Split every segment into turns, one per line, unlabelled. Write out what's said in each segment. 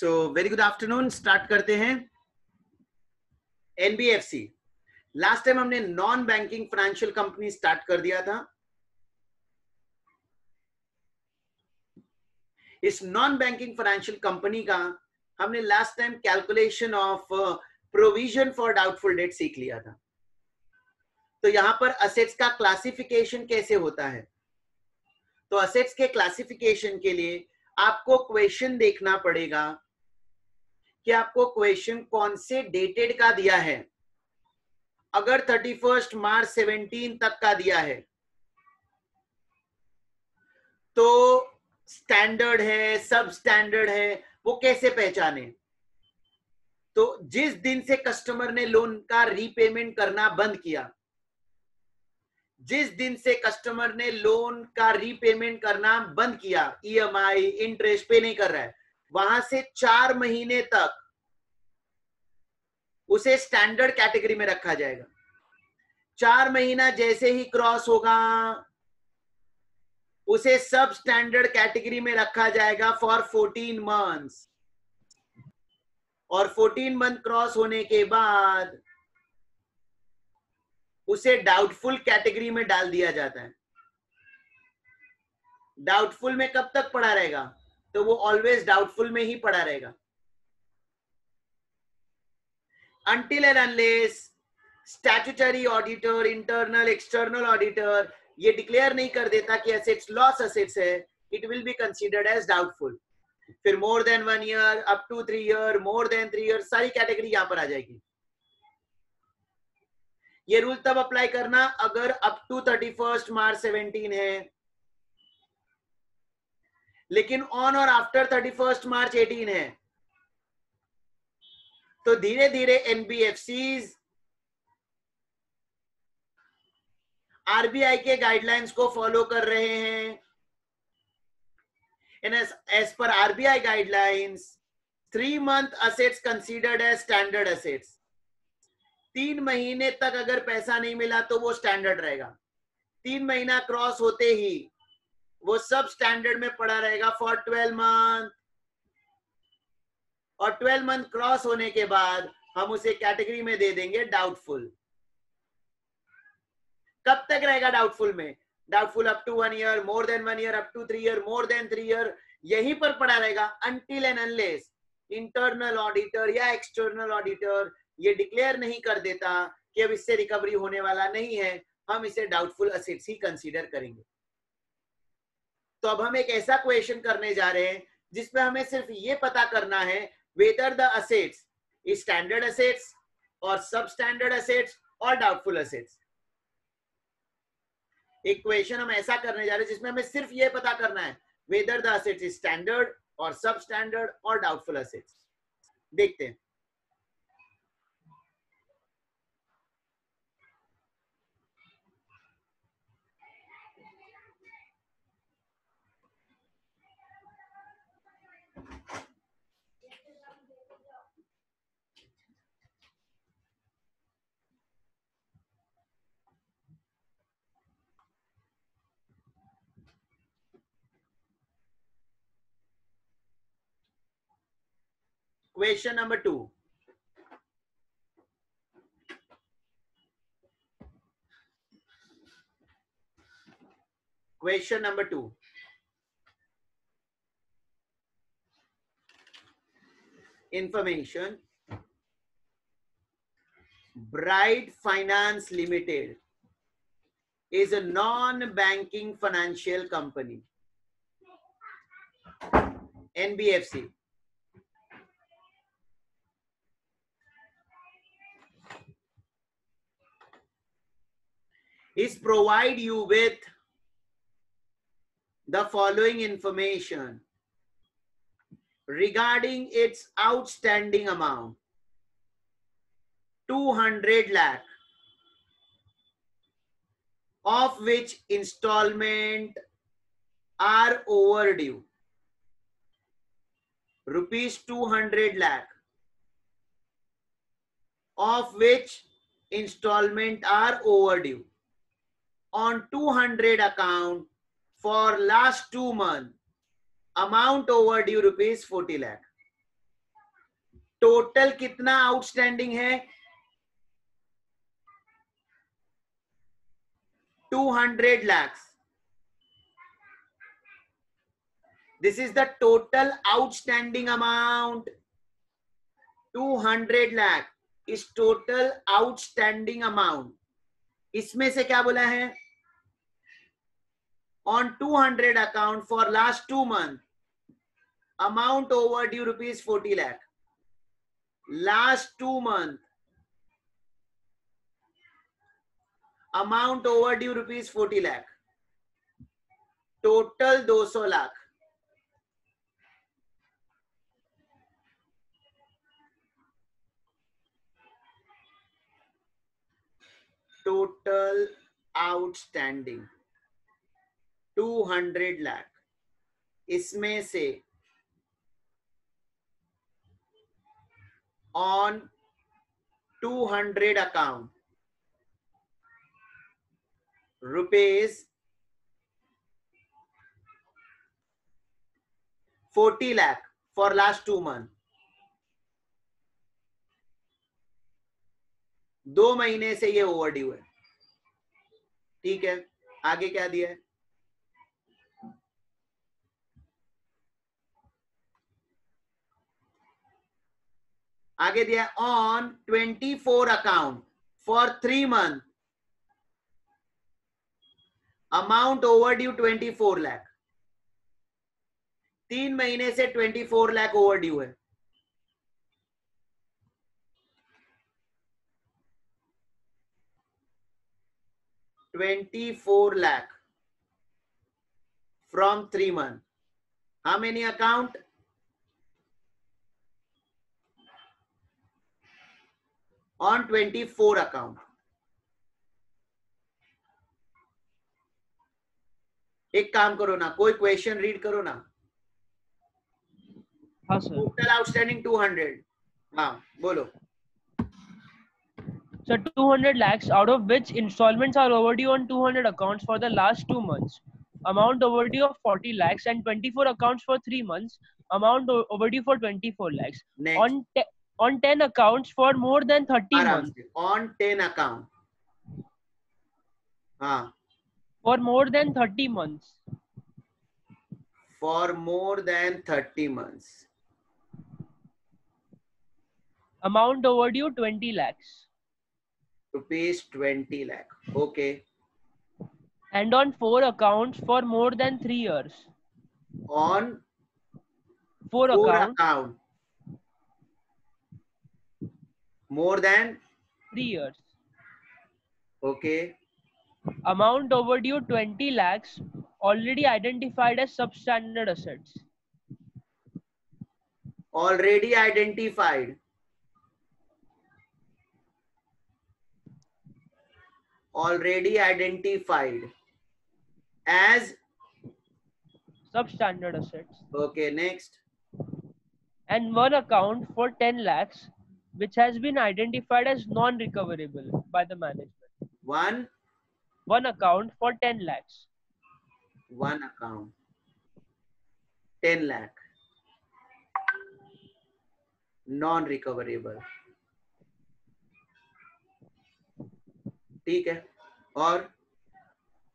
So very good afternoon. Start करते हैं। NBFC last time हमने non banking financial company start कर दिया था। इस नॉन बैंकिंग फाइनेंशियल कंपनी का हमने last time calculation of provision for doubtful debt सीख लिया था। तो यहां पर असेट्स का क्लासिफिकेशन कैसे होता है, तो असेट्स के क्लासिफिकेशन के लिए आपको क्वेश्चन देखना पड़ेगा कि आपको क्वेश्चन कौन से डेटेड का दिया है। अगर 31 मार्च 17 तक का दिया है तो स्टैंडर्ड है, सब स्टैंडर्ड है, वो कैसे पहचाने। तो जिस दिन से कस्टमर ने लोन का रीपेमेंट करना बंद किया, जिस दिन से कस्टमर ने लोन का रीपेमेंट करना बंद किया, ईएमआई इंटरेस्ट पे नहीं कर रहा है, वहां से 4 महीने तक उसे स्टैंडर्ड कैटेगरी में रखा जाएगा। 4 महीना जैसे ही क्रॉस होगा उसे सब स्टैंडर्ड कैटेगरी में रखा जाएगा फॉर 14 मंथ्स। और 14 मंथ क्रॉस होने के बाद उसे डाउटफुल कैटेगरी में डाल दिया जाता है। डाउटफुल में कब तक पड़ा रहेगा, तो वो ऑलवेज डाउटफुल में ही पड़ा रहेगा until and unless statutory auditor, internal external auditor ये डिक्लेयर नहीं कर देता कि एसेट्स लॉस एसेट्स है, it will be considered as doubtful. फिर more than 1 year, up to 3 year, more than 3 year, सारी कैटेगरी यहां पर आ जाएगी। ये रूल तब अप्लाई करना अगर अप टू 31 मार्च 17 है, लेकिन ऑन और आफ्टर 31 मार्च 18 है तो धीरे धीरे एनबीएफसीज आरबीआई के गाइडलाइंस को फॉलो कर रहे हैं। And as per RBI guidelines, 3 month assets considered as standard assets. 3 महीने तक अगर पैसा नहीं मिला तो वो स्टैंडर्ड रहेगा। 3 महीना क्रॉस होते ही वो सब स्टैंडर्ड में पड़ा रहेगा फॉर 12 मंथ। और 12 मंथ क्रॉस होने के बाद हम उसे कैटेगरी में दे देंगे डाउटफुल। कब तक रहेगा डाउटफुल में? Doubtful up to 1 year, more than 1 year, up to 3 year, more than 3 year, यहीं पर पड़ा रहेगा until and unless internal auditor या एक्सटर्नल ऑडिटर ये डिक्लेयर नहीं कर देता कि अब इससे रिकवरी होने वाला नहीं है, हम इसे डाउटफुल असेट्स ही कंसीडर करेंगे। तो अब हम एक ऐसा क्वेश्चन करने जा रहे हैं जिसमें हमें सिर्फ ये पता करना है whether the assets is standard assets और सब स्टैंडर्ड असेट्स और डाउटफुल असेट्स। एक क्वेश्चन हम ऐसा करने जा रहे हैं जिसमें हमें सिर्फ ये पता करना है whether the assets is standard और सब स्टैंडर्ड और डाउटफुल असेट्स। देखते हैं। Question number 2. Question number 2. Information. Bright Finance Limited is a non-banking financial company. NBFC. Is provide you with the following information regarding its outstanding amount 200 lakh, of which installment are overdue rupees 200 lakh, of which installment are overdue on 200 account for last 2 months, amount overdue rupees 40 lakh. Total कितना outstanding है? 200 lakhs. This is the total outstanding amount. 200 lakh is total outstanding amount. इसमें से क्या बोला है? On 200 account for last 2 months, amount overdue rupees 40 lakh. Last 2 months, amount overdue rupees 40 lakh. Total 200 lakh. Total outstanding 200 lakh. इसमें से on 200 account rupees 40 lakh for last 2 months. 2 महीने से ये ओवरड्यू है. ठीक है, आगे क्या दिया है? आगे दिया on 24 account for 3 month, amount overdue 24 lakh. 3 महीने से 24 लाख ओवरड्यू है. $24 lakh from 3 months. How many account? On 24 account. एक काम करो ना, कोई क्वेश्चन रीड करो ना.
हाँ सर.
Total outstanding 200. हाँ बोलो.
So 200 lakhs, out of which installments are overdue on 200 accounts for the last 2 months. Amount overdue of 40 lakhs and 24 accounts for 3 months. Amount overdue for 24 lakhs.
Next.
On 10 accounts for more than 30 months.
On 10 account. हाँ.
For more than 30 months.
For more than 30 months.
Amount overdue 20 lakhs.
Rupees 20 lakh. Okay.
And on 4 accounts for more than 3 years.
On
4
account. More than
3 years.
Okay.
Amount overdue 20 lakhs, already identified as substandard assets.
Already identified. Already identified as
substandard assets.
Okay, next.
And one account for 10 lakhs, which has been identified as non-recoverable by the management. One account for 10 lakhs.
One account. 10 lakh. Non-recoverable. ठीक है. और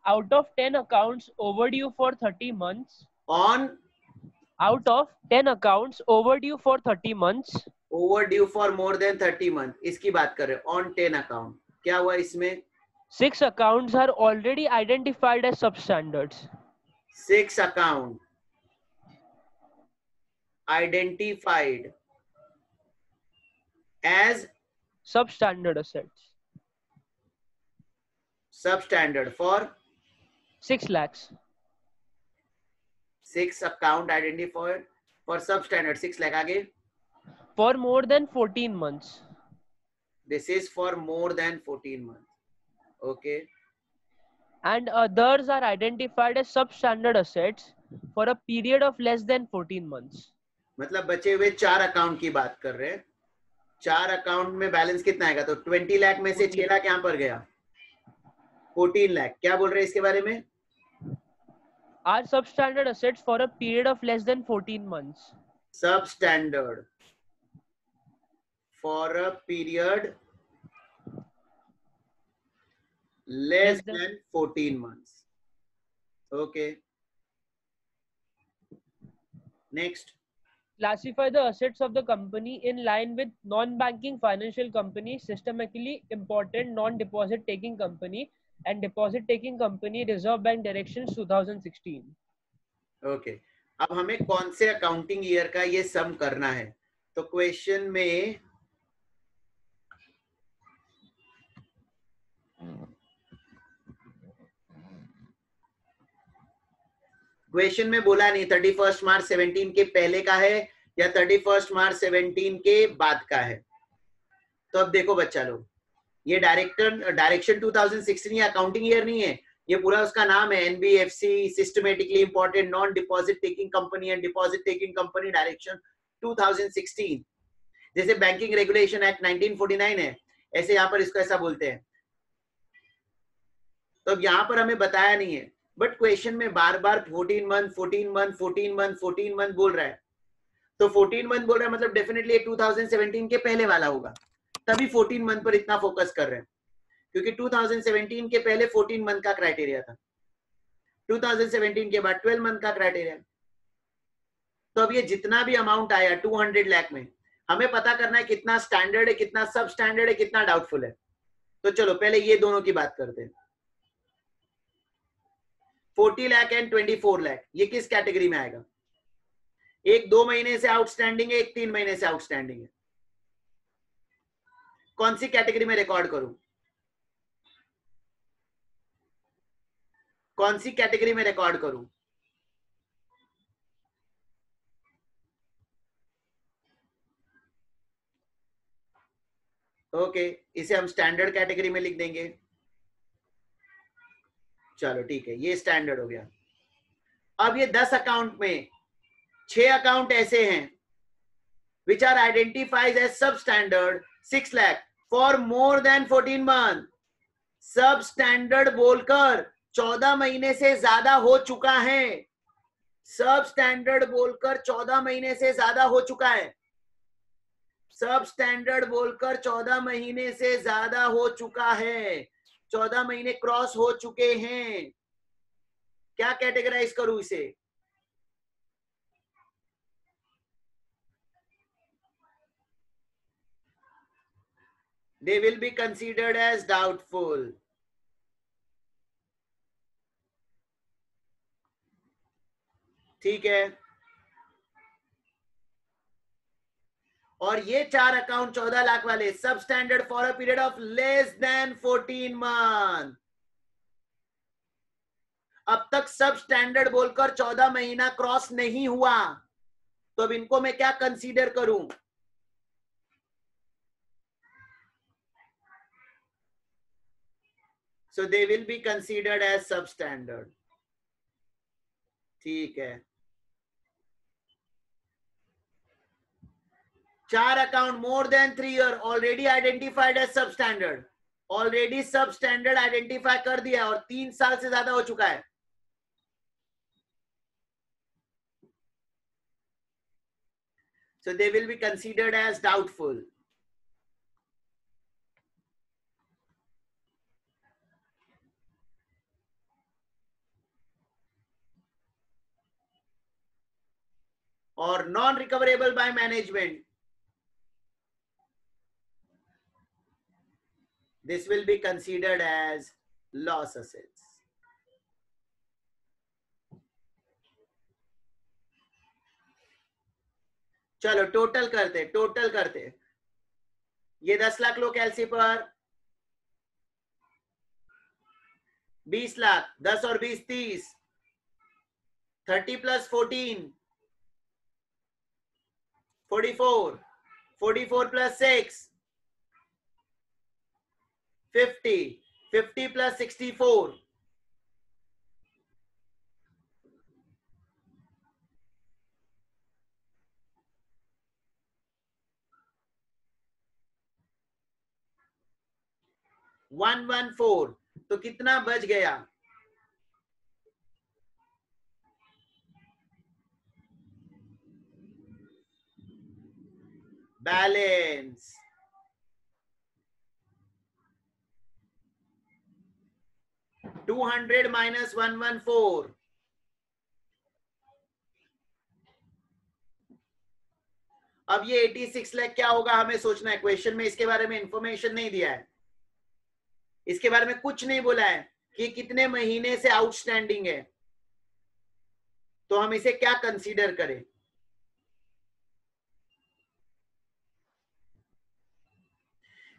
out of 10 accounts overdue for 30 months.
Out
of 10 accounts overdue for 30 months.
Overdue for more than 30 months. इसकी बात कर रहे हैं. On 10 account. क्या हुआ इसमें?
6 accounts are already identified as substandards.
6 account identified as
substandard assets.
Substandard for
6 lakhs.
6 account identified for substandard 6 lakh. आगे
for more than 14 months.
This is for more than 14 months. Okay.
And others are identified as substandard assets for a period of less than 14 months.
मतलब बचे हुए 4 account की बात कर रहे हैं. 4 account में बैलेंस कितना आएगा? तो 20 लाख में से 6 लाख यहाँ पर गया. 14 लाख. क्या बोल रहे हैं इसके बारे में?
Are substandard assets for a period of less than 14 months.
Substandard for a period less than 14 months. Okay. Next.
Classify the assets of the company in line with non-banking financial company, systemically important non-deposit taking company, and deposit taking company. Reserve Bank Directions 2016.
Okay. अब हमें कौन से accounting year का ये सम करना है? तो question में बोला नहीं 31 मार्च 17 के पहले का है या 31 मार्च 17 के बाद का है. तो अब देखो बच्चा लोग, ये डायरेक्शन 2016 ये अकाउंटिंग ईयर नहीं है, ये पूरा उसका नाम है NBFC, systematically important non deposit taking company and deposit taking company direction 2016. जैसे बैंकिंग रेगुलेशन एक्ट 1949 है, ऐसे यहाँ पर इसको ऐसा बोलते हैं. तो अब यहाँ पर हमें बताया नहीं है, बट क्वेश्चन में बार बार 14 मंथ 14 मंथ 14 मंथ 14 मंथ बोल रहा है. तो 14 मंथ बोल रहा है मतलब डेफिनेटली 2017 के पहले वाला होगा, तभी 14 मंथ पर इतना फोकस कर रहे हैं, क्योंकि 2017 के पहले 14 मंथ का क्राइटेरिया था, 2017 के बाद 12 मंथ का क्राइटेरिया. तो अब ये जितना भी अमाउंट आया 200 लाख में, हमें पता करना है कितना स्टैंडर्ड है, कितना सब स्टैंडर्ड है, कितना डाउटफुल है. तो चलो पहले ये दोनों की बात करते हैं. 40 लाख एंड 24 लाख, ये किस कैटेगरी में आएगा? एक 2 महीने से आउटस्टैंडिंग है, एक 3 महीने से आउटस्टैंडिंग है. कौन सी कैटेगरी में रिकॉर्ड करूं? कौन सी कैटेगरी में रिकॉर्ड करूं? ओके, इसे हम स्टैंडर्ड कैटेगरी में लिख देंगे. चलो ठीक है, ये स्टैंडर्ड हो गया. अब ये 10 अकाउंट में 6 अकाउंट ऐसे हैं which are identified as substandard 6 lakh for more than 14 month. सब स्टैंडर्ड बोलकर 14 महीने से ज्यादा हो चुका है. सब स्टैंडर्ड बोलकर 14 महीने से ज्यादा हो चुका है. सब स्टैंडर्ड बोलकर 14 महीने से ज्यादा हो चुका है. 14 महीने क्रॉस हो चुके हैं. क्या कैटेगराइज करूं इसे? They will be considered as doubtful. ठीक है. और ये 4 अकाउंट 14 लाख वाले सब standard for a period of less than 14 month. अब तक सब स्टैंडर्ड बोलकर 14 महीना क्रॉस नहीं हुआ, तो अब इनको मैं क्या कंसीडर करूं? So they will be considered as substandard. ठीक है. 4 account more than 3 year already identified as substandard, already substandard identify कर दिया और 3 साल से ज्यादा हो चुका है. So they will be considered as doubtful. Or non-recoverable by management. This will be considered as loss assets. चलो टोटल करते. ये 10 लाख लो कैलसी पर, 20 लाख, 10 और 20 30, 30 प्लस 14 44, 44 प्लस 6 50, 50 प्लस 64 114. तो कितना बच गया? Balance 200 minus 114. अब ये 86 लाख क्या होगा हमें सोचना है. क्वेश्चन में इसके बारे में इंफॉर्मेशन नहीं दिया है, इसके बारे में कुछ नहीं बोला है कि कितने महीने से आउटस्टैंडिंग है, तो हम इसे क्या कंसीडर करें.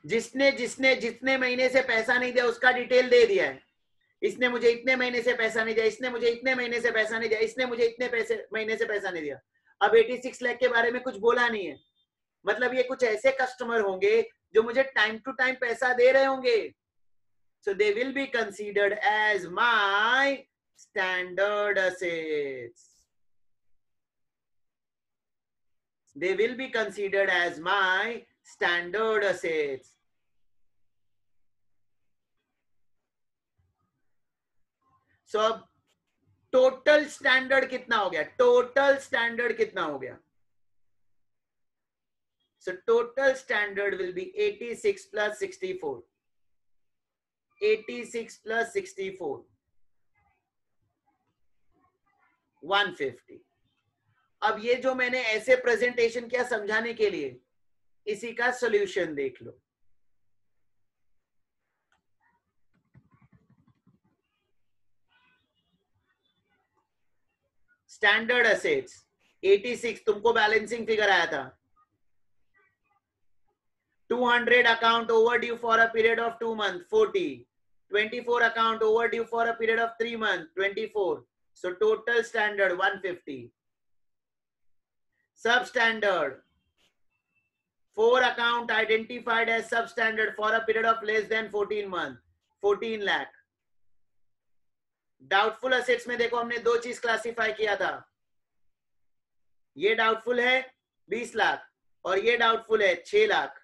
जिसने जिसने जितने महीने से पैसा नहीं दिया उसका डिटेल दे दिया है. इसने मुझे इतने महीने से पैसा नहीं दिया, इसने मुझे इतने महीने से पैसा नहीं दिया, इसने मुझे इतने महीने से पैसा नहीं दिया. अब 86 लाख के बारे में कुछ बोला नहीं है, मतलब ये कुछ ऐसे कस्टमर होंगे जो मुझे टाइम टू टाइम पैसा दे रहे होंगे. So they will be considered as my standard assets. They will be considered as my standard assets. So अब टोटल स्टैंडर्ड कितना हो गया, टोटल स्टैंडर्ड कितना हो गया. So total standard will be 86 plus 64. 86 plus 64, 150. अब ये जो मैंने ऐसे प्रेजेंटेशन किया समझाने के लिए, इसी का सॉल्यूशन देख लो. स्टैंडर्ड असेट्स 86, तुमको बैलेंसिंग फिगर आया था. 200 account overdue for a period of 2 months, 40. 24 account overdue for a period of 3 months, 24. So total standard 150. Substandard, 4 account identified as substandard for a period of less than 14 months, 14 lakh. Doubtful assets में देखो हमने दो चीज classify किया था. ये doubtful है 20 लाख और ये डाउटफुल है 6 lakh.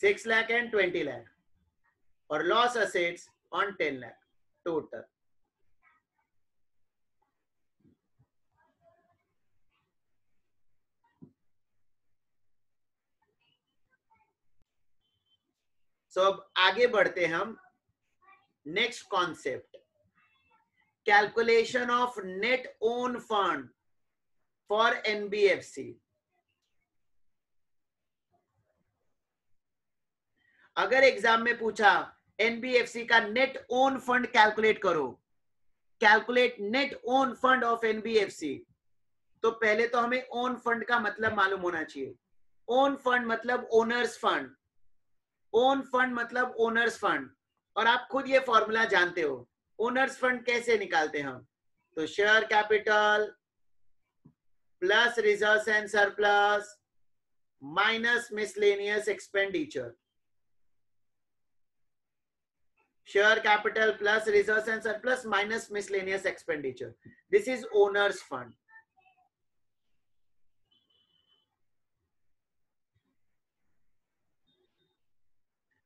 6 lakh and 20 lakh, or loss assets on 10 lakh total. So अब आगे बढ़ते हम. Next concept, calculation of net own fund for NBFC. अगर एग्जाम में पूछा एनबीएफसी का नेट ओन फंड कैलकुलेट करो, calculate net own fund of NBFC, तो पहले तो हमें ओन फंड का मतलब मालूम होना चाहिए. ओन फंड मतलब ओनर्स फंड, ओन फंड मतलब ओनर्स फंड. और आप खुद ये फॉर्मूला जानते हो. ओनर्स फंड कैसे निकालते हैं हम, तो share capital plus reserves and surplus minus miscellaneous expenditure. Share capital plus reserves and surplus minus miscellaneous expenditure. This is owner's fund.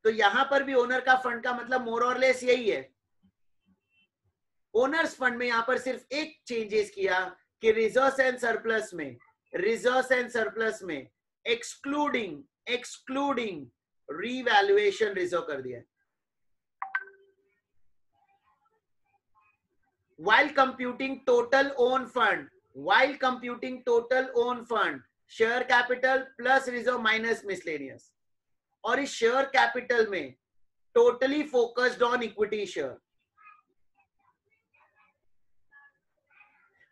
तो यहां पर भी ओनर का फंड का मतलब मोर और लेस यही है. ओनर्स फंड में यहां पर सिर्फ एक चेंजेस किया कि रिजर्व्स एंड सरप्लस में, रिजर्व्स एंड सरप्लस में एक्सक्लूडिंग रीवैल्यूएशन रिजर्व कर दिया. While computing total own fund, share capital plus reserve minus miscellaneous. और इस शेयर कैपिटल में totally focused on equity share.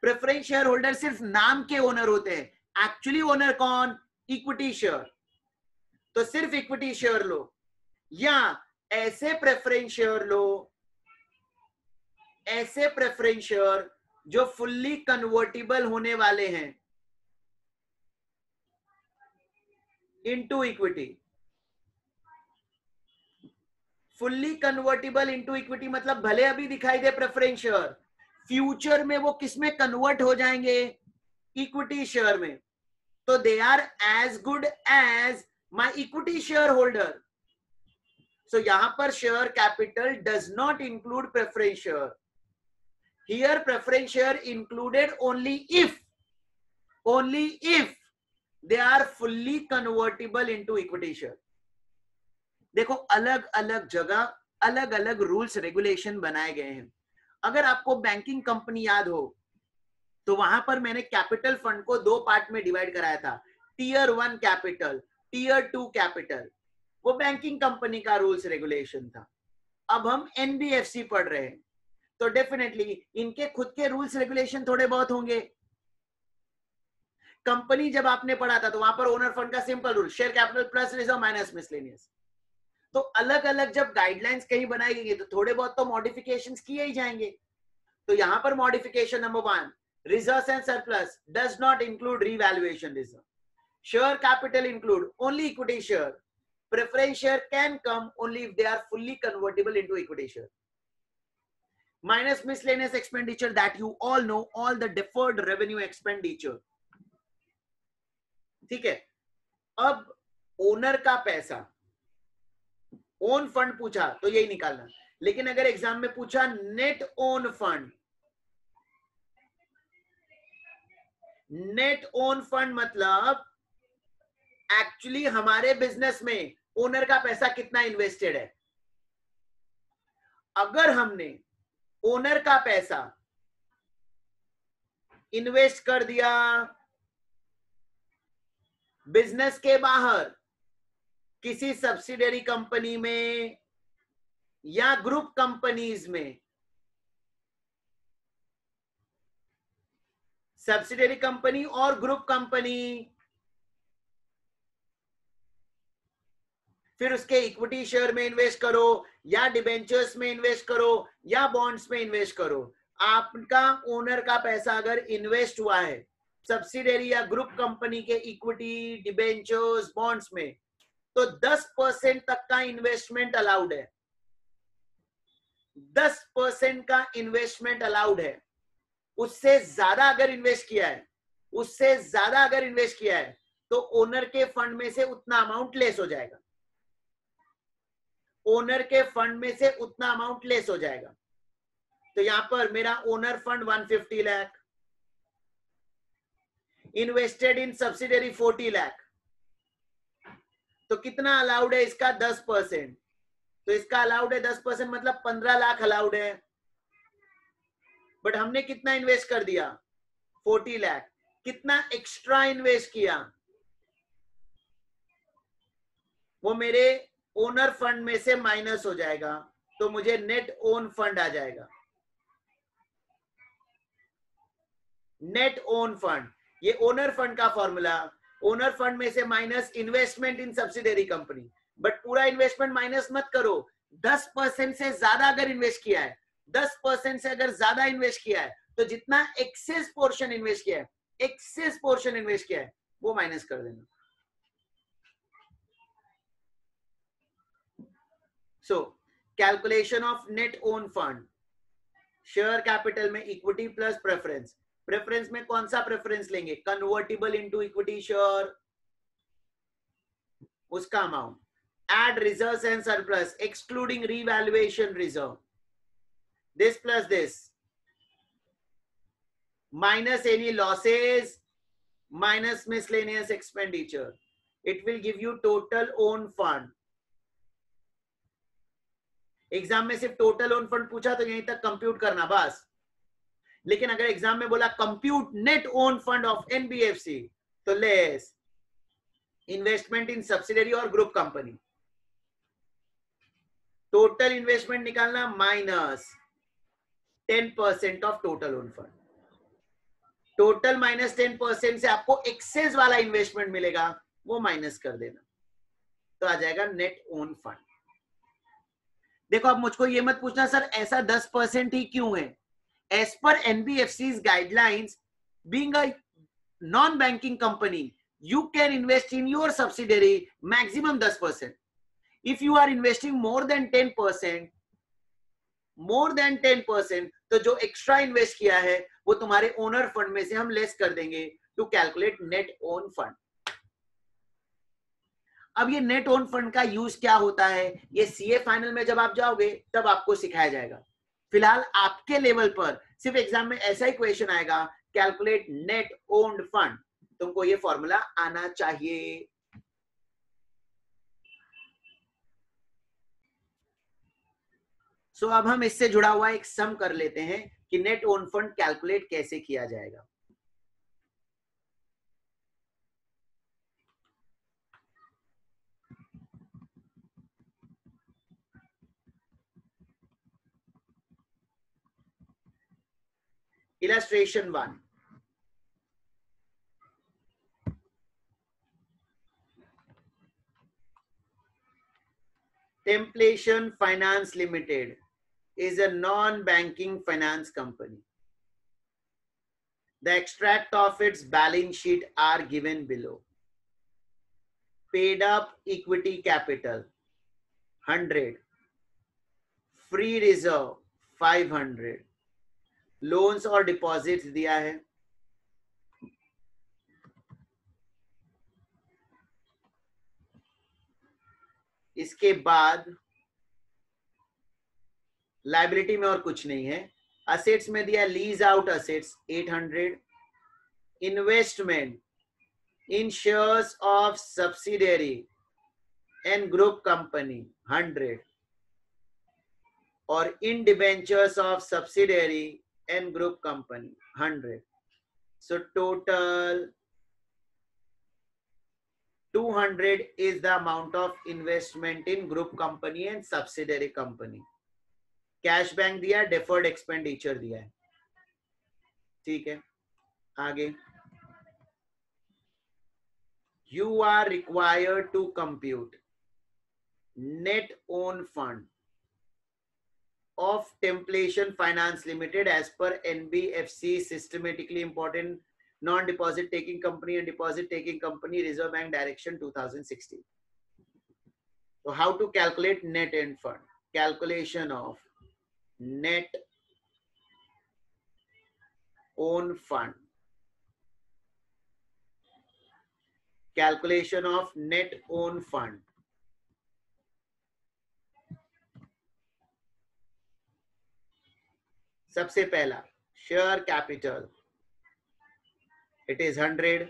Preference share holder सिर्फ नाम के ओनर होते हैं, एक्चुअली ओनर कौन, इक्विटी शेयर. तो सिर्फ इक्विटी शेयर लो, या ऐसे प्रेफरेंस शेयर लो, ऐसे प्रेफरेंस शेयर जो फुल्ली कन्वर्टिबल होने वाले हैं into equity. Fully convertible into equity मतलब भले अभी दिखाई दे प्रेफरेंस शेयर, फ्यूचर में वो किसमें कन्वर्ट हो जाएंगे, इक्विटी शेयर में. तो they are as good as my equity share holder. So यहां पर share capital does not include preference share. Here preference share included only if they are fully convertible into equity share. देखो अलग अलग जगह अलग अलग रूल्स रेगुलेशन बनाए गए हैं। अगर आपको बैंकिंग कंपनी याद हो तो वहां पर मैंने कैपिटल फंड को दो पार्ट में डिवाइड कराया था, टीयर 1 कैपिटल, टीयर 2 कैपिटल। वो बैंकिंग कंपनी का रूल्स रेगुलेशन था। अब हम एनबीएफसी पढ़ रहे हैं तो डेफिनेटली इनके खुद के रूल्स रेगुलेशन थोड़े बहुत होंगे। कंपनी जब आपने पढ़ा था तो वहां पर ओनर फंड का simple rule, share capital plus reserve minus miscellaneous. तो अलग अलग जब गाइडलाइंस कहीं बनाई गई तो थोड़े बहुत तो मॉडिफिकेशंस किए ही जाएंगे। तो यहां पर modification number 1, reserves and surplus does not include revaluation reserve. Share capital include only equity share. Preference share can come only if they are fully convertible into equity share. Minus miscellaneous expenditure that you all know, all the deferred revenue expenditure. ठीक है। अब owner का पैसा, own fund पूछा तो यही निकालना, लेकिन अगर एग्जाम में पूछा net own fund, net own fund मतलब एक्चुअली हमारे बिजनेस में ओनर का पैसा कितना इन्वेस्टेड है। अगर हमने ओनर का पैसा इन्वेस्ट कर दिया बिजनेस के बाहर किसी सब्सिडियरी कंपनी में या ग्रुप कंपनीज में, सब्सिडियरी कंपनी और ग्रुप कंपनी, फिर उसके इक्विटी शेयर में इन्वेस्ट करो या डिबेंचर्स में इन्वेस्ट करो या बॉन्ड्स में इन्वेस्ट करो, आपका ओनर का पैसा अगर इन्वेस्ट हुआ है सब्सिडियरी या ग्रुप कंपनी के इक्विटी, डिबेंचर्स, बॉन्ड्स में, तो 10% तक का इन्वेस्टमेंट अलाउड है। 10% का इन्वेस्टमेंट अलाउड है। उससे ज्यादा अगर इन्वेस्ट किया है, उससे ज्यादा अगर इन्वेस्ट किया है तो ओनर के फंड में से उतना अमाउंट लेस हो जाएगा। ओनर के फंड में से उतना अमाउंट लेस हो जाएगा। तो यहां पर मेरा owner fund 150 lakh, invested in subsidiary 40 lakh, तो कितना अलाउड है इसका? 10%। तो इसका अलाउड है 10% मतलब 15 लाख अलाउड है। बट हमने कितना इन्वेस्ट कर दिया? 40 लाख। कितना एक्स्ट्रा इन्वेस्ट किया? वो मेरे ओनर फंड में से माइनस हो जाएगा, तो मुझे नेट ओन फंड आ जाएगा। नेट ओन फंड, ये ओनर फंड का फॉर्मूला, ओनर फंड में से minus investment in subsidiary company. But पूरा इन्वेस्टमेंट माइनस मत करो, 10% से ज्यादा अगर इन्वेस्ट किया है, 10% से अगर ज्यादा इन्वेस्ट किया है तो जितना एक्सेस पोर्शन इन्वेस्ट किया है, एक्सेस पोर्शन इन्वेस्ट किया है वो माइनस कर देना। So calculation of net own fund, share capital में इक्विटी प्लस प्रेफरेंस। प्रेफरेंस में कौन सा प्रेफरेंस लेंगे? कन्वर्टिबल इनटू इक्विटी शेयर, उसका amount. Add reserves and surplus excluding revaluation reserve, this plus this minus any losses minus miscellaneous expenditure, it will give you total own fund. Exam में सिर्फ total own fund पूछा तो यहीं तक compute करना बस, लेकिन अगर एग्जाम में बोला compute net own fund of NBFC तो लेस इन्वेस्टमेंट इन सब्सिडियरी और ग्रुप कंपनी, टोटल इन्वेस्टमेंट निकालना minus 10% of total own fund. Total minus 10% से आपको एक्सेस वाला इन्वेस्टमेंट मिलेगा, वो माइनस कर देना, तो आ जाएगा नेट ओन फंड। देखो अब मुझको ये मत पूछना सर ऐसा 10% ही क्यों है। As per NBFCs guidelines, being a non banking company, you can invest in your subsidiary maximum 10%. If you are investing more than 10%, तो जो एक्स्ट्रा इन्वेस्ट किया है वो तुम्हारे ओनर फंड में से हम लेस कर देंगे to calculate net own fund. अब ये नेट ओन फंड का यूज क्या होता है, ये सीए फाइनल में जब आप जाओगे तब आपको सिखाया जाएगा। फिलहाल आपके लेवल पर सिर्फ एग्जाम में ऐसा ही क्वेश्चन आएगा, कैलकुलेट नेट ओन्ड फंड। तुमको ये फॉर्मूला आना चाहिए। सो अब हम इससे जुड़ा हुआ एक सम कर लेते हैं कि नेट ओन फंड कैलकुलेट कैसे किया जाएगा। Illustration 1. Templation Finance Limited is a non-banking finance company. The extract of its balance sheet are given below. Paid up equity capital 100, free reserve 500, loans और deposits दिया है। इसके बाद लाइबिलिटी में और कुछ नहीं है। असेट्स में दिया lease out assets 800, investment in shares of subsidiary and group company 100 और in debentures of subsidiary and group company 100. So total 200 is the amount of investment in group company and subsidiary company. Cash bank दिया है, deferred expenditure दिया है। ठीक है, आगे you are required to compute net own fund of Templation Finance Limited as per NBFC systematically important non-deposit taking company and deposit taking company Reserve Bank Direction 2016. So how to calculate net end fund? Calculation of net own fund. Calculation of net own fund. सबसे पहला share capital, it is 100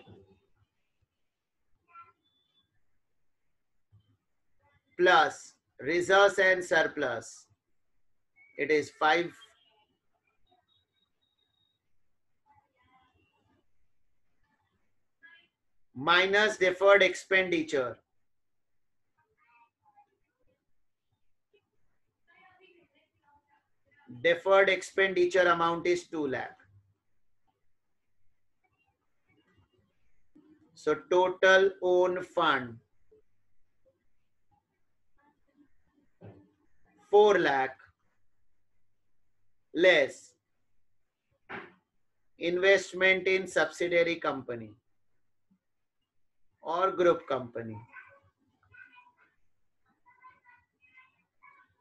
plus reserves and surplus, it is 5 minus deferred expenditure, deferred expenditure amount is 2 lakh. So total own fund 4 lakh less investment in subsidiary company or group company.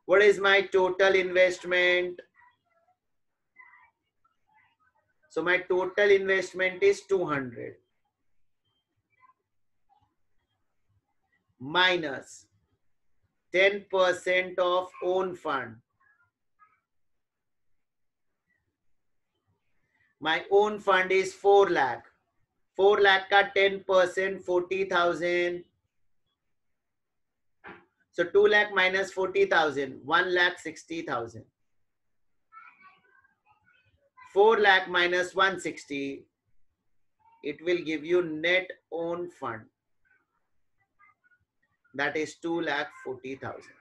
What is my total investment? So my total investment is 200 minus 10% of own fund. My own fund is 4 lakh. 4 lakh ka 10% 40,000. So 2 lakh minus 40,000, 1,60,000. 4 lakh minus 160, it will give you net own fund. That is 2,40,000.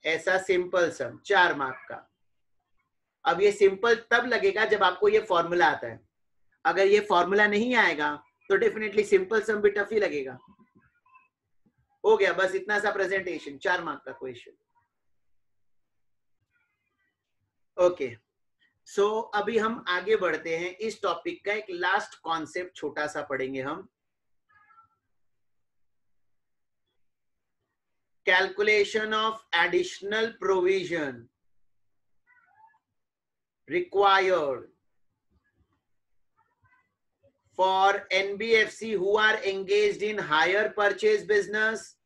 ऐसा simple सम 4 mark का। अब ये simple तब लगेगा जब आपको ये formula आता है। अगर ये फॉर्मूला नहीं आएगा तो डेफिनेटली सिंपल सम भी टफ ही लगेगा। हो गया, बस इतना सा प्रेजेंटेशन, 4 मार्क का क्वेश्चन। ओके, सो अभी हम आगे बढ़ते हैं। इस टॉपिक का एक लास्ट कॉन्सेप्ट छोटा सा पढ़ेंगे हम। Calculation of additional provision required for NBFC who are engaged in hire purchase business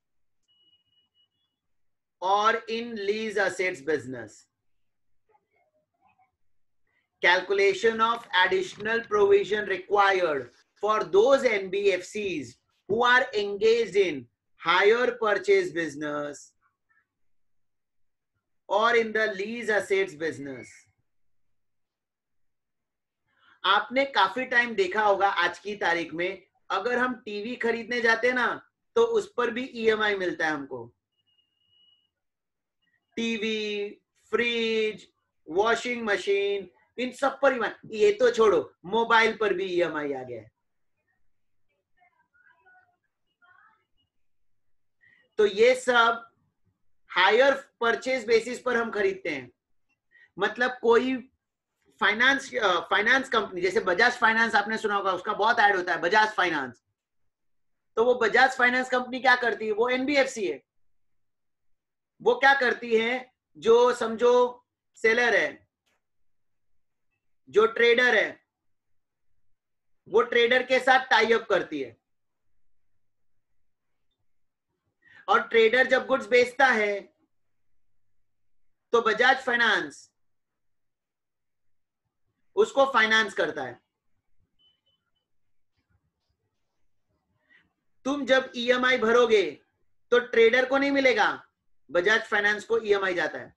or in lease assets business. Calculation of additional provision required for those NBFCs who are engaged in hire purchase business or in the lease assets business. आपने काफी time देखा होगा आज की तारीख में, अगर हम टीवी खरीदने जाते हैं ना तो उस पर भी ईएमआई मिलता है हमको. टीवी, फ्रिज, वॉशिंग मशीन, इन सब पर ये तो छोड़ो, मोबाइल पर भी ईएमआई आ गया है. तो ये सब हायर परचेज बेसिस पर हम खरीदते हैं. मतलब कोई फाइनेंस कंपनी, जैसे बजाज फाइनेंस आपने सुना होगा, उसका बहुत ऐड होता है, बजाज फाइनेंस. तो वो बजाज फाइनेंस कंपनी क्या करती है, वो एनबीएफसी है. वो क्या करती है, जो समझो सेलर है, जो ट्रेडर है, वो ट्रेडर के साथ टाई अप करती है. और ट्रेडर जब गुड्स बेचता है तो बजाज फाइनेंस उसको फाइनेंस करता है. तुम जब ईएमआई भरोगे तो ट्रेडर को नहीं मिलेगा, बजाज फाइनेंस को ईएमआई जाता है.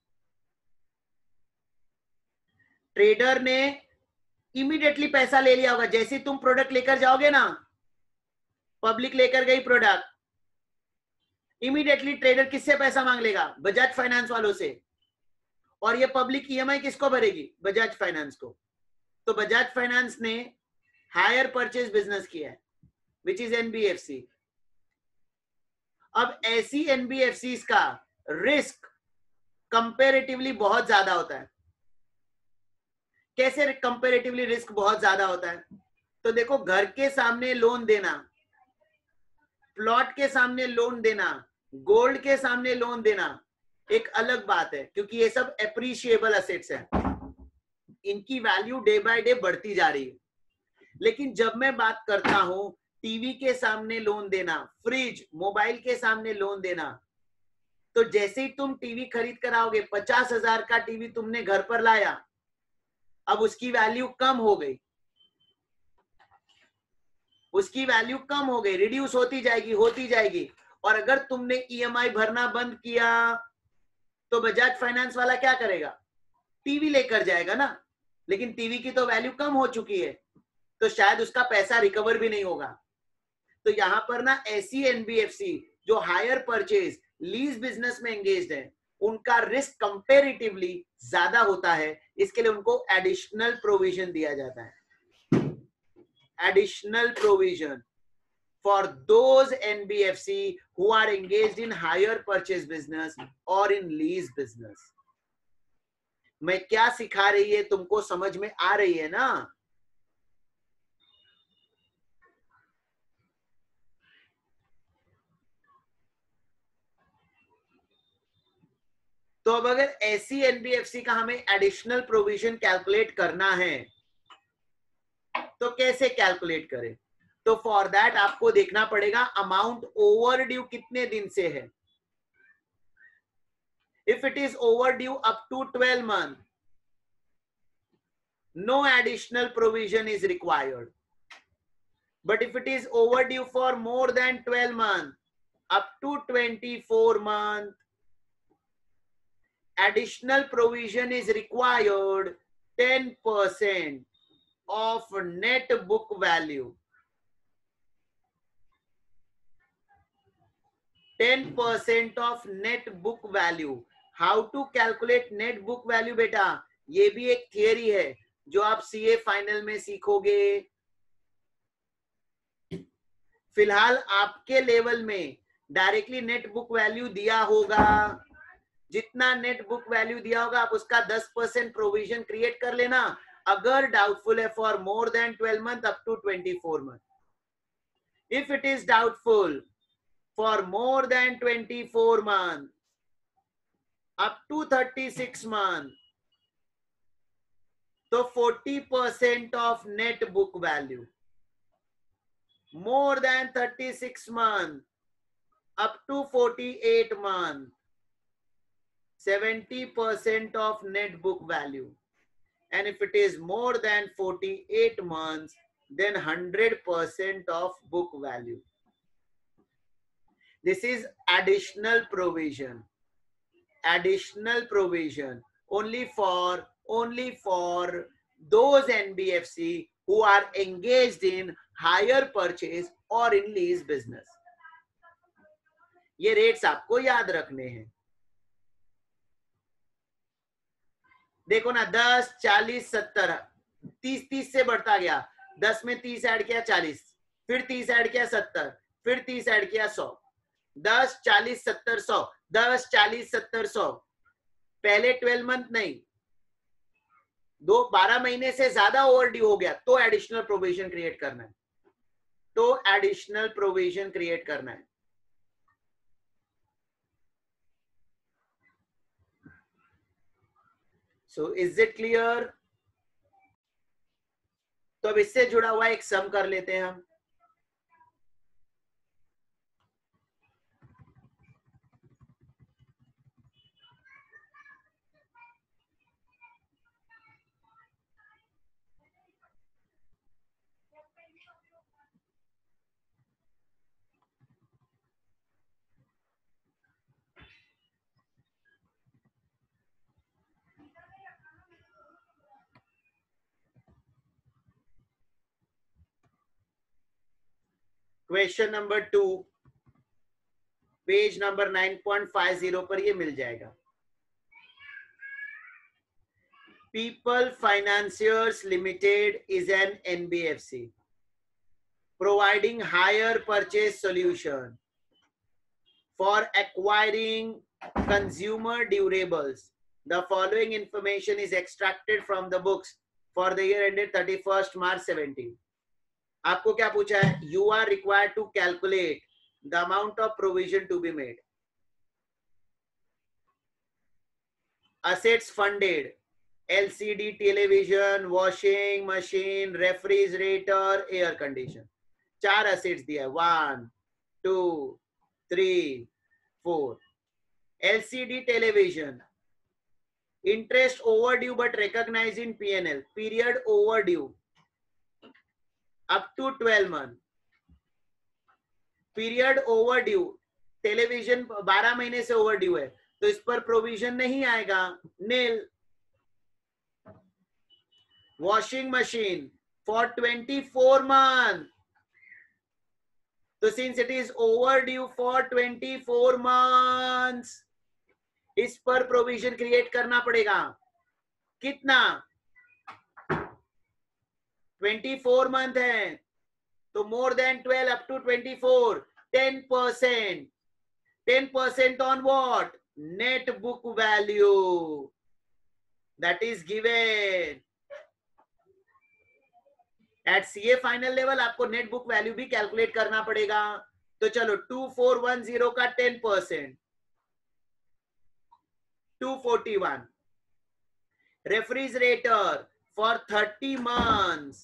ट्रेडर ने इमीडिएटली पैसा ले लिया होगा. जैसे तुम प्रोडक्ट लेकर जाओगे ना, पब्लिक लेकर गई प्रोडक्ट, इमीडिएटली ट्रेडर किससे पैसा मांग लेगा, बजाज फाइनेंस वालों से. और ये पब्लिक ईएमआई किसको भरेगी, बजाज फाइनेंस को. तो बजाज फाइनेंस ने हायर परचेज बिजनेस किया है, विच इज एनबीएफसी. अब ऐसी एनबीएफसी का रिस्क कंपैरेटिवली बहुत ज्यादा होता है. कैसे कंपैरेटिवली रिस्क बहुत ज्यादा होता है? तो देखो, घर के सामने लोन देना, प्लॉट के सामने लोन देना, गोल्ड के सामने लोन देना एक अलग बात है, क्योंकि ये सब एप्रिशिएबल एसेट्स हैं, इनकी वैल्यू डे बाय डे बढ़ती जा रही है. लेकिन जब मैं बात करता हूं टीवी के सामने लोन देना, फ्रिज, मोबाइल के सामने लोन देना, तो जैसे ही तुम टीवी खरीद कर आओगे, 50,000 का टीवी तुमने घर पर लाया, अब उसकी वैल्यू कम हो गई, उसकी वैल्यू कम हो गई, रिड्यूस होती जाएगी. और अगर तुमने ईएमआई भरना बंद किया तो बजाज फाइनेंस वाला क्या करेगा, टीवी लेकर जाएगा ना. लेकिन टीवी की तो वैल्यू कम हो चुकी है, तो शायद उसका पैसा रिकवर भी नहीं होगा. तो यहां पर ना ऐसी एनबीएफसी जो हायर परचेज लीज बिजनेस में एंगेज्ड है, उनका रिस्क कंपैरेटिवली ज्यादा होता है. इसके लिए उनको एडिशनल प्रोविजन दिया जाता है. Additional provision for those NBFC who are engaged in hire purchase business or in lease business. मैं क्या सिखा रही है, तुमको समझ में आ रही है ना? तो अब अगर ऐसी एनबीएफसी का हमें एडिशनल प्रोविजन कैलकुलेट करना है तो कैसे कैलकुलेट करें? तो फॉर दैट आपको देखना पड़ेगा अमाउंट ओवर ड्यू कितने दिन से है. If it is overdue up to 12 months, no additional provision is required. But if it is overdue for more than 12 months, up to 24 months, additional provision is required, 10% of net book value. 10% of net book value. How to calculate net book value बेटा? ये भी एक theory है जो आप CA final में सीखोगे. फिलहाल आपके लेवल में डायरेक्टली नेट बुक वैल्यू दिया होगा. जितना नेट बुक वैल्यू दिया होगा आप उसका 10% प्रोविजन क्रिएट कर लेना, अगर डाउटफुल है for more than 12 months up to 24 months. If it is doubtful for more than 24 months up to 36 months, तो 40% of net book value. More than 36 months up to 48 months, 70% of net book value. And if it is more than 48 months, then 100% of book value. This is additional provision. Additional provision only for those NBFC who are engaged in hire purchase or in lease business. ये rates आपको याद रखने हैं. देखो ना 10, 40, 70, 30 से बढ़ता गया. 10 में 30 ऐड किया 40, फिर 30 ऐड किया 70, फिर 30 ऐड किया 100. 10, 40, 70, 100. 10, 40, 70, 100. पहले 12 मंथ नहीं, 12 महीने से ज्यादा ओवरड्यू हो गया तो एडिशनल प्रोविजन क्रिएट करना है. तो एडिशनल प्रोविजन क्रिएट करना है. So is it clear? तो अब इससे जुड़ा हुआ एक सम कर लेते हैं हम. क्वेश्चन नंबर 2 पेज नंबर 9.50 पर ये मिल जाएगा. People Financiers Limited is an NBFC providing hire purchase solution for acquiring consumer durables. The following information is extracted from the books for the year ended 31st March 17. आपको क्या पूछा है? You are required to calculate the amount of provision to be made. Assets funded: LCD television, washing machine, refrigerator, air conditioner. 4 assets दिया है. 1, 2, 3, 4. LCD television, interest overdue but recognized in P&L. Period overdue up to 12 months. Period overdue, television 12 महीने से overdue है तो इस पर provision नहीं आएगा, nil. Washing machine for 24 months. तो since it is overdue for 24 months, इस पर प्रोविजन क्रिएट करना पड़ेगा. कितना? 24 मंथ है तो मोर than 12 up to 24, 10%. 10% on what? Net book value. That is given. At CA final level आपको नेट बुक वैल्यू भी कैलकुलेट करना पड़ेगा. तो चलो 2410 का 10%, 241. रेफ्रिजरेटर फॉर 30 months,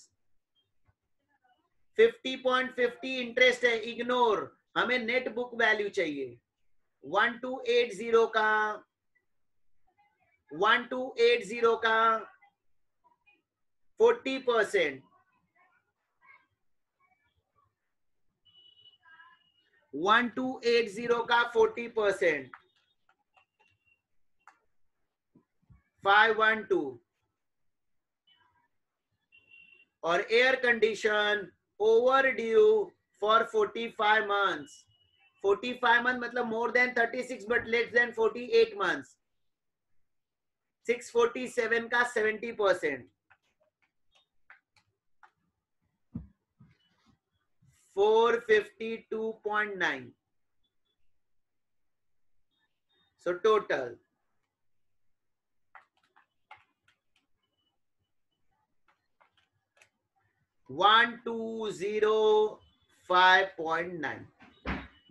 50.50 इंटरेस्ट है, इग्नोर. हमें नेट बुक वैल्यू चाहिए. 1280 का 40%, 1280 का 40%, 512. और air condition overdue for 45 months. 45 months मतलब more than 36 but less than 48 months. 647 का 70%, 452.9. So total 1205.9.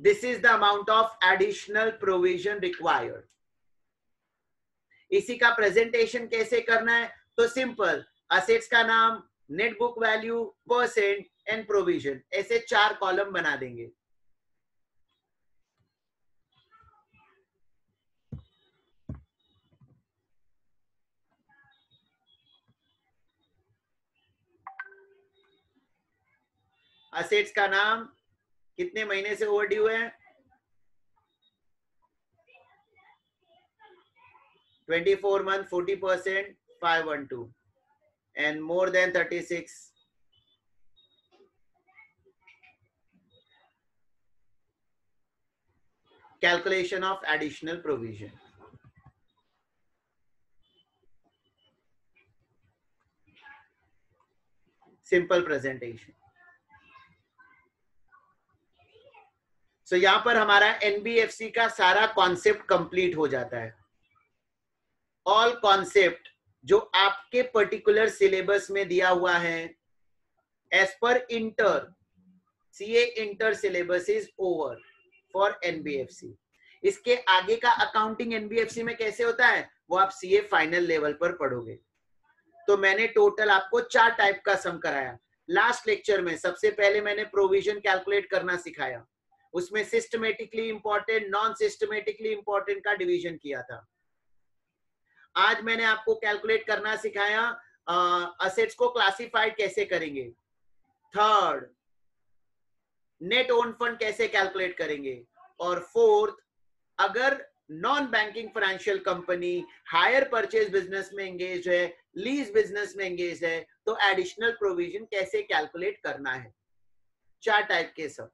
This is the amount of additional provision required. इसी का प्रेजेंटेशन कैसे करना है? तो सिंपल, असेट्स का नाम, net book value, percent and provision, ऐसे 4 कॉलम बना देंगे. असेट्स का नाम कितने महीने से ओवरड्यू है? 24 month 40%, 512, and more than 36. Calculation of additional provision. Simple presentation. So यहां पर हमारा NBFC का सारा कॉन्सेप्ट कंप्लीट हो जाता है. ऑल कॉन्सेप्ट जो आपके पर्टिकुलर सिलेबस में दिया हुआ है as per inter CA inter syllabus is over for NBFC. इसके आगे का अकाउंटिंग एनबीएफसी में कैसे होता है वो आप सीए फाइनल लेवल पर पढ़ोगे. तो मैंने टोटल आपको 4 टाइप का सम कराया. लास्ट लेक्चर में सबसे पहले मैंने प्रोविजन कैलकुलेट करना सिखाया. उसमें systematically important non systematically important का डिवीजन किया था. आज मैंने आपको कैलकुलेट करना सिखाया असेट्स को क्लासिफाइड कैसे करेंगे. थर्ड, नेट ओन फंड कैसे कैलकुलेट करेंगे. और फोर्थ, अगर non banking financial company hire purchase business में एंगेज है, लीज बिजनेस में एंगेज है, तो एडिशनल प्रोविजन कैसे कैलकुलेट करना है. 4 टाइप के सब.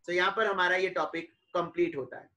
तो यहां पर हमारा ये टॉपिक कंप्लीट होता है.